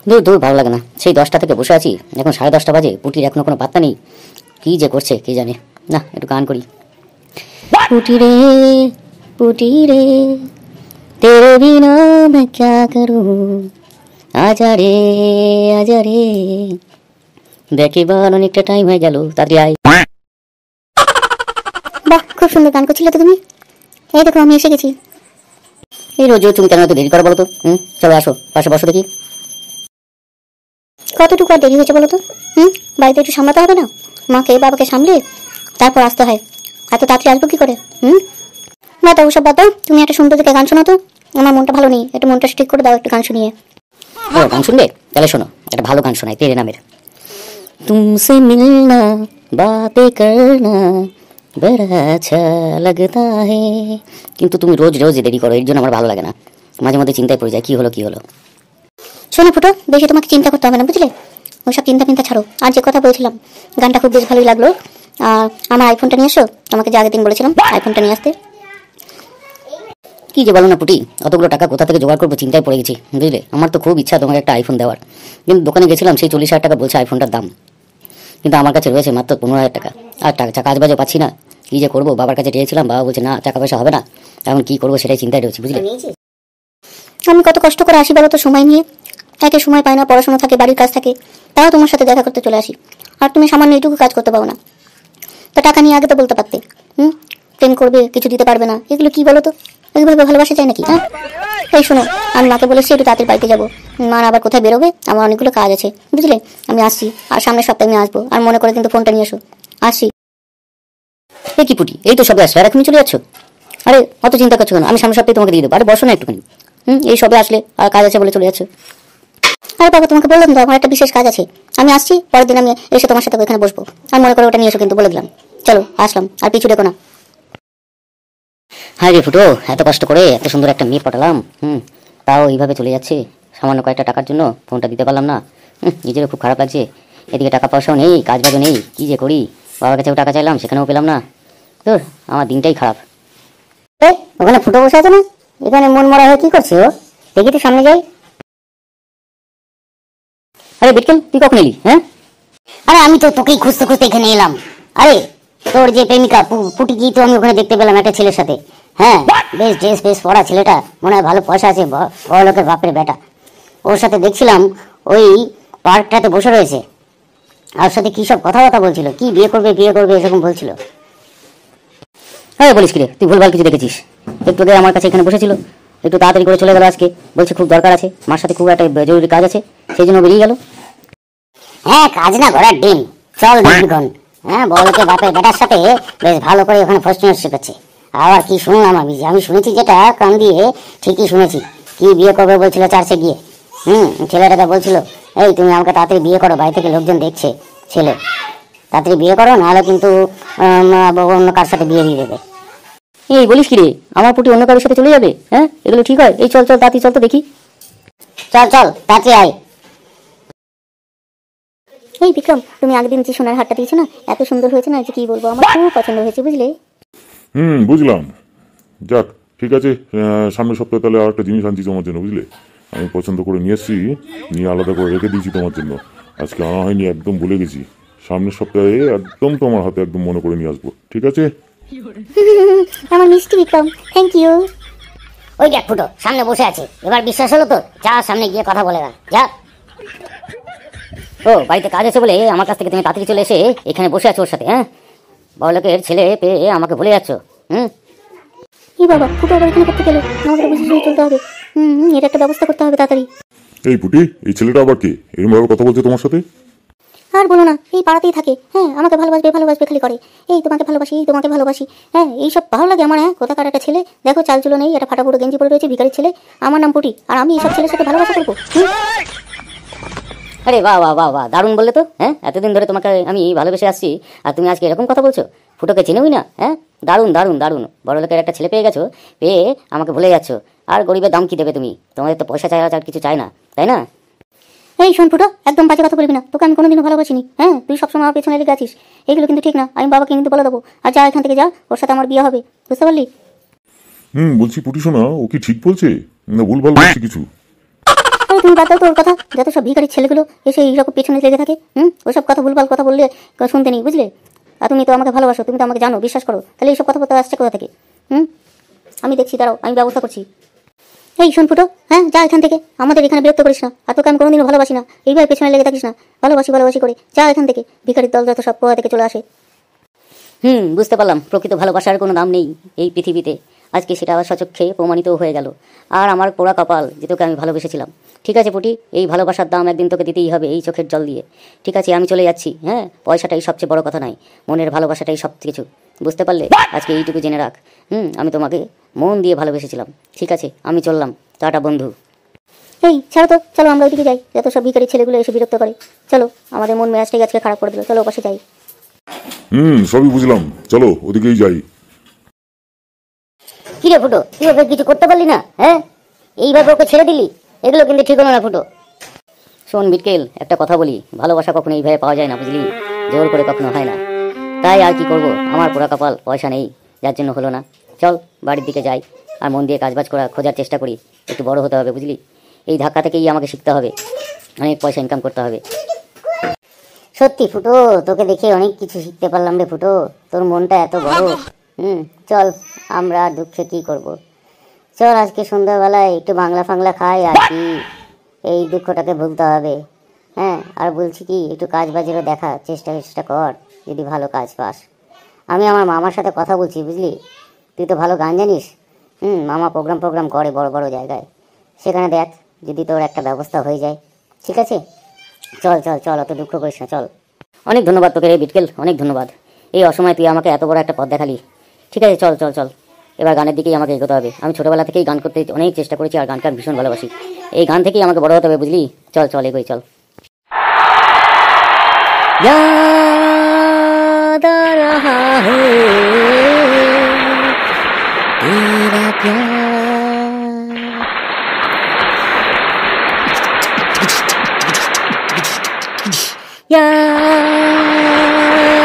দূর দূর, ভালো লাগে না। সেই 10টা থেকে বসে আছি, এখন 10:30 বাজে, পুটির এখনো কোনো পাত্তা নেই। কি যে করছে কে জানে। না, একটু গান করি। পুটি রে পুটি রে, তেরে বিনা मैं क्या करूं, आजा रे आजा रे। দেখ এবার অনেকটা টাইম হয়ে গেল, তাড়াতাড়ি আয়। বাহ, খুব সুন্দর গান করছিলে তো তুমি। এই দেখো আমি এসে গেছি। এই রোজ তুমি কেন এত দেরি করো বলো তো? চলো আসো, পাশে বসো দেখি। কতটুকু আর দেরি হয়েছে বলো তো? বাড়িতে একটু সামলাতে হবে না? মাকে বাবাকে সামলে তারপর আসতে হয়। এত তাড়াতাড়ি আসবো কি করে? বাদ দাও ওসব, বাদ দাও। তুমি একটা সুন্দর দেখে গান শোনো তো, আমার মনটা ভালো নেই, একটু মনটা ঠিক করে দাও একটু গান শুনিয়ে। ও, গান শুনবে? তাহলে শোনো, একটা ভালো গান শোনাই, তেরে নামের। तुमसे मिलना बातें करना बड़ा अच्छा लगता है। কিন্তু তুমি রোজ রোজ দেরি করো, এর জন্য আমার ভালো লাগে না। মাঝে মধ্যে চিন্তায় পড়ে যায়, কি হলো কি হলো। শোনো ফুটো, বেশি তোমাকে চিন্তা করতে হবে না, বুঝলে? ওইসব চিন্তা চিন্তা ছাড়ো। আর যে কথা বলছিলাম, গানটা খুব বেশ ভালোই লাগলো। আর আমার আইফোনটা নিয়ে এসো, তোমাকে যে আগের দিন বলেছিলাম আইফোনটা নিয়ে আসতে। কি যে বলো না পুটি, অতগুলো টাকা কোথা থেকে জোগাড় করবো চিন্তায় পড়ে গেছি, বুঝলে? আমার তো খুব ইচ্ছা তোমাকে একটা আইফোন দেওয়ার, কিন্তু দোকানে গেছিলাম, সেই 40,000 টাকা বলছে আইফোনটার দাম, কিন্তু আমার কাছে রয়েছে মাত্র 15,000 টাকা। আর কাজ বাজে পাচ্ছি না, কি যে করবো। বাবার কাছে চেয়েছিলাম, বাবা বলছে না, টাকা পয়সা হবে না। এখন কি করবো সেটাই চিন্তায় রয়েছে, বুঝলে? আমি কত কষ্ট করে আসি বলো তো সময় নিয়ে। একে সময় পাই না, পড়াশোনা থাকে, বাড়ির কাজ থাকে, তাও তোমার সাথে দেখা করতে চলে আসি। আর তুমি সামান্য এইটুকু কাজ করতে পারো না। তো টাকা নিয়ে আগে তো বলতে পারতে। প্রেম করবে, কিছু দিতে পারবে না, এগুলো কি বলো তো? এইভাবে ভালোবাসা যায় নাকি? এই শোনো, আমি মাকে বলেছি একটু তাড়াতাড়ি বাড়িতে যাবো। মা আবার কোথায় বেরোবে, আমার অনেকগুলো কাজ আছে, বুঝলে? আমি আসছি, আর সামনের সপ্তাহে আমি আসবো। আর মনে করে কিন্তু ফোনটা নিয়ে এসো। আসছি। কি পুটি, এই তো সবে আসলে আর এখনই চলে যাচ্ছ? আরে অত চিন্তা করছো কেন? আমি সামনের সপ্তাহে তোমাকে দিয়ে দেবো। আরে বসো না একটুখানি। এই সবে আসলে আর কাজ আছে বলে চলে যাচ্ছ। আরে বাবা, তোমাকে বললাম তো আমার একটা বিশেষ কাজ আছে, আমি আসছি। পরের দিন আমি এসে তোমার সাথে ওখানে বসবো। আর মনে করে ওটা নিয়ে এসো কিন্তু, বলে দিলাম। চলো আসলাম, আর পিছু দেখো না। হ্যাঁ রে ফুটো, এত কষ্ট করে এত সুন্দর একটা মেয়ে পটালাম, তাও এইভাবে চলে যাচ্ছে সামান্য কয়েকটা টাকার জন্য। ফোনটা দিতে পারলাম না, নিজেরও খুব খারাপ লাগছে। এদিকে টাকা পয়সাও নেই, কাজ বাজও নেই, কি যে করি। বাবার কাছেও টাকা চাইলাম, সেখানেও পেলাম না। তোর আমার দিনটাই খারাপ। ওখানে ফুটো বসে আছে না, এখানে মন মরা হয়ে কি করছে ও? দেখি তো সামনে যাই। আরে বিটকেল, তুই কখন এলি? আরে আমি তো তোকেই খুঁজতে খুঁজতে এখানে এলাম। আরে তোর যে প্রেমিকা পুটি কি, তো আমি ওখানে দেখতে পেলাম একটা ছেলের সাথে। হ্যাঁ, বেশ ড্রেস বেশ পরা ছেলেটা, মনে হয় ভালো পয়সা আছে, বড় লোকের বাপের বেটা। ওর সাথে দেখছিলাম ওই পার্কটাতে বসে রয়েছে, আর সাথে কি সব কথাবার্তা বলছিল, কি বিয়ে করবে বিয়ে করবে এরকম বলছিল। হ্যাঁ বলিস কি রে, তুই ভুলভাল কিছু দেখেছিস। একটু আগে আমার কাছে এখানে বসেছিল, একটু তাড়াতাড়ি করে চলে গেল আজকে। বলছে খুব দরকার আছে, মার সাথে খুব একটা জরুরি কাজ আছে, সেই জন্য বেরিয়ে গেল। হ্যাঁ, কাজ না ঘোড়ার ডিম, চল দেখবিক্ষণ। হ্যাঁ, বড় লোকের বাপের বেটার সাথে বেশ ভালো করে ওখানে ফার্স্ট ইয়ার শিখেছে। আবার কি শুনলাম আমি শুনেছি যেটা কান দিয়ে ঠিকই শুনেছি, কি বিয়ে করবে বলছিল চার্চে গিয়ে। ছেলেটাকে বলছিল, এই তুমি আমাকে তাড়াতাড়ি বিয়ে করো, বাড়ি থেকে লোকজন দেখছে ছেলে, তাড়াতাড়ি বিয়ে করো, নাহলে কিন্তু অন্য কার সাথে বিয়ে দিয়ে দেবে। এই বলিস কি রে, আমার প্রতি অন্য কারোর সাথে চলে যাবে? এগুলো ঠিক হয়? এই চল চল তাড়াতাড়ি চল তো দেখি। চল চল তাড়াতাড়ি আয়। এই বিক্রম, তুমি আগের দিন যে সোনার হারটা দিয়েছো না, এত সুন্দর হয়েছে না যে কি বলবো, আমার খুব পছন্দ হয়েছে, বুঝলে? বুঝলাম। যাক, ঠিক আছে, সামনের সপ্তাহে তাহলে আর একটা জিনিস আনছি তোমার জন্য, বুঝলে? আমি পছন্দ করে নিয়ে এসেছি, নিয়ে আলাদা করে রেখে দিয়েছি তোমার জন্য। আজকে আনা হয়নি, একদম ভুলে গেছি। সামনের সপ্তাহে একদম তোমার হাতে একদম মনে করে নিয়ে আসবো, ঠিক আছে? আমার মিষ্টি বিক্রম, থ্যাংক ইউ। ওই দেখ ফুটো সামনে বসে আছে, এবার বিশ্বাস হলো তো? যা সামনে গিয়ে কথা বলে যা। ও, বাড়িতে কাজ আছে বলে আমার কাছ থেকে তুমি তাড়াতাড়ি চলে এসে এখানে বসে আছো ওর সাথে? বড় লোকের ছেলে পেয়ে আমাকে ভুলে যাচ্ছ? এই বাবা, ফুটো আবার এখানে করতে গেল, আমাকে বুঝে শুনে চলতে হবে। এটা একটা ব্যবস্থা করতে হবে তাড়াতাড়ি। এই পুটি, এই ছেলেটা আবার কে এরকম ভাবে কথা বলছে তোমার সাথে? আর বলো না, এই পাড়াতেই থাকে। হ্যাঁ, আমাকে ভালোবাসবে ভালোবাসবে খালি করে, এই তোমাকে ভালোবাসি, এই তোমাকে ভালোবাসি। হ্যাঁ, এইসব ভালো লাগে আমার। কোথাকার একটা ছেলে, দেখো চালচুলো নেই, একটা ফাটাফুটো গেঞ্জি পরে রয়েছে, ভিখারির ছেলে। আমার নাম পুটি, আর আমি এইসব ছেলের সাথে ভালোবাসা করবো? আরে বাহ বাহ বাহ বাহ, দারুণ বললে তো। এতদিন ধরে তোমাকে আমি ভালোবেসে আসছি, আর তুমি আজকে এরকম কথা বলছো? ফুটোকে চিনোই না? দারুণ দারুণ দারুণ, বড় লোকের একটা ছেলে পেয়ে গেছো, পেয়ে আমাকে ভুলে যাচ্ছ। আর গরিবের দাম কি দেবে তুমি? তোমাদের তো পয়সা চাই, আর কিছু চাই না, তাই না? এই শোন ফুটো, একদম বাজে কথা বলবি না, তোকে আমি কোনোদিনও ভালোবাসিনি। তুই সবসময় আমার পেছনে লেগে আছিস, এইগুলো কিন্তু ঠিক না। আমি বাবাকে কিন্তু বলে দেবো, আর যা এখান থেকে যা, ওর সাথে আমার বিয়ে হবে, বুঝতে পারলি? বলছি পুটি শোনা, ও কি ঠিক বলছে না ভুলভাল বলছে কিছু? আরে তুমি বাদ দাও তো ওর কথা, যত সব ভিখারির ছেলেগুলো এসে এইরকম পেছনে লেগে থাকে। ওসব কথা ভুলভাল কথা বললে শুনতে নেই, বুঝলে? আর তুমি তো আমাকে ভালোবাসো, তুমি তো আমাকে জানো, বিশ্বাস করো, তাহলে এইসব কথা বলতে আসছে কোথা থেকে? আমি দেখছি, দাঁড়াও, আমি ব্যবস্থা করছি। এই শোন ফুটো, হ্যাঁ যা এখান থেকে, আমাদের এখানে বিরক্ত করিস না। আর তোকে আমি কোনোদিনও ভালোবাসি না, এইভাবে পেছনে লেগে থাকিস না। ভালোবাসি করে যা এখান থেকে, ভিখারির দল যত সব কোথা থেকে চলে আসে। বুঝতে পারলাম প্রকৃত ভালোবাসার কোনো দাম নেই এই পৃথিবীতে। আজকে সেটা আবার সচক্ষে প্রমাণিত হয়ে গেল। আর আমার পোড়া কপাল যে তোকে আমি ভালোবেসেছিলাম। ঠিক আছে পুটি, এই ভালোবাসার দাম একদিন তোকে দিতেই হবে, এই চোখের জল দিয়ে। ঠিক আছে, আমি চলে যাচ্ছি। হ্যাঁ, পয়সাটাই সবচেয়ে বড় কথা নয়, মনের ভালোবাসাটাই সব কিছু। বুঝতে পারলে? আজকে এইটুকু জেনে রাখ, আমি তোমাকে মন দিয়ে ভালোবেসেছিলাম। ঠিক আছে, আমি চললাম, টাটা বন্ধু। এই ছাড়ো তো, চলো আমরা ওইদিকে যাই, যত সব ভিখারি ছেলেগুলো এসে বিরক্ত করে। চলো, আমাদের মন মেজাজটাই আজকে খারাপ করে দিল, চলো ওপাশে যাই। সবই বুঝলাম, চলো ওদিকেই যাই। কি রে ফুটো, তুই ওকে কিছু করতে পারলি না? হ্যাঁ, এইভাবে ওকে ছেড়ে দিলি, এগুলো কিন্তু ঠিক হলো না ফুটো। শোন বিটকেল, একটা কথা বলি, ভালোবাসা কখনো এইভাবে পাওয়া যায় না, বুঝলি? জোর করে কখনো হয় না। তাই আর কি করব, আমার পোড়া কপাল, পয়সা নেই, যার জন্য হলো না। চল বাড়ির দিকে যাই, আর মন দিয়ে কাজবাজ খোঁজার চেষ্টা করি। একটু বড় হতে হবে, বুঝলি? এই ধাক্কা থেকেই আমাকে শিখতে হবে, অনেক পয়সা ইনকাম করতে হবে। সত্যি ফুটো, তোকে দেখে অনেক কিছু শিখতে পারলাম রে ফুটো, তোর মনটা এত বড়। চল, আমরা দুঃখে কি করব, চল আজকে সন্ধ্যাবেলায় একটু বাংলা ফাংলা খাই, আর কি এই দুঃখটাকে ভুলতে হবে। হ্যাঁ, আর বলছি কি, একটু কাজ বাজেরও দেখা চেষ্টা কর, যদি ভালো কাজ পাস। আমি আমার মামার সাথে কথা বলছি, বুঝলি? তুই তো ভালো গান জানিস। মামা প্রোগ্রাম করে বড় বড় জায়গায়, সেখানে দেখ যদি তোর একটা ব্যবস্থা হয়ে যায়। ঠিক আছে, চল, অত দুঃখ করিস না, চল। অনেক ধন্যবাদ তোকে রে বিটকেল, অনেক ধন্যবাদ। এই অসময়ে তুই আমাকে এত বড় একটা পথ দেখালি। ঠিক আছে, চল, এবার গানের দিকেই আমাকে এগোতে হবে। আমি ছোটোবেলা থেকেই গান করতে অনেক চেষ্টা করেছি, আর গানকে আমি ভীষণ ভালোবাসি। এই গান থেকেই আমাকে বড় হতে হবে, বুঝলি? চল এগোই, চল। याद आ रहा है तेरा प्यार, याद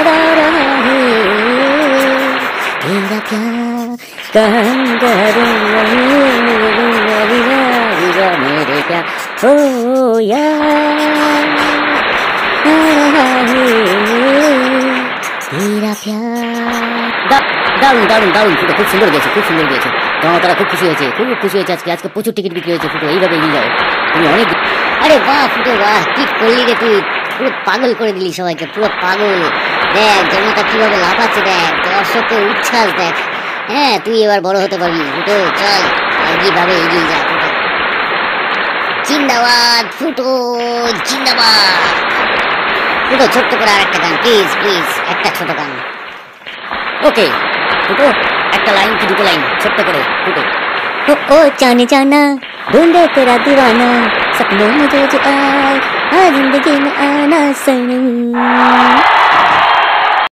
आ रहा है तेरा प्यार, कहन करूँगा मेरे प्यार, ओ यार দারুণ ফুটো, খুব সুন্দর গেছে। জনতারা খুব খুশি হয়েছে আজকে প্রচুর টিকিট বিক্রি হয়েছে ফুটো, এইভাবে এগিয়ে যাও তুমি অনেক। আরে বাহ ফুটো, বাহ, কি করলি রে তুই, পুরো পাগল করে দিলি সবাইকে, পুরো পাগল। দেখ জনতা কিভাবে লাফাচ্ছে, দেখ দর্শকের উচ্ছ্বাস দেখ। হ্যাঁ, তুই এবার বড় হতে পারবি ফুটো, চল এইভাবে এগিয়ে যা ফুটো। জিন্দাবাদ ফুটো, জিন্দাবাদ ফুটো। ছোট্ট করে আর একটা গান, প্লিজ একটা ছোট গান। ওকে ফুটো, একটা লাইন কি দুটো লাইন ছোট্ট করে ফুটো। ओ जाने जाना ढूंढे तेरा दीवाना, सपनों में जो आए, हाँ जिंदगी में आना सनम।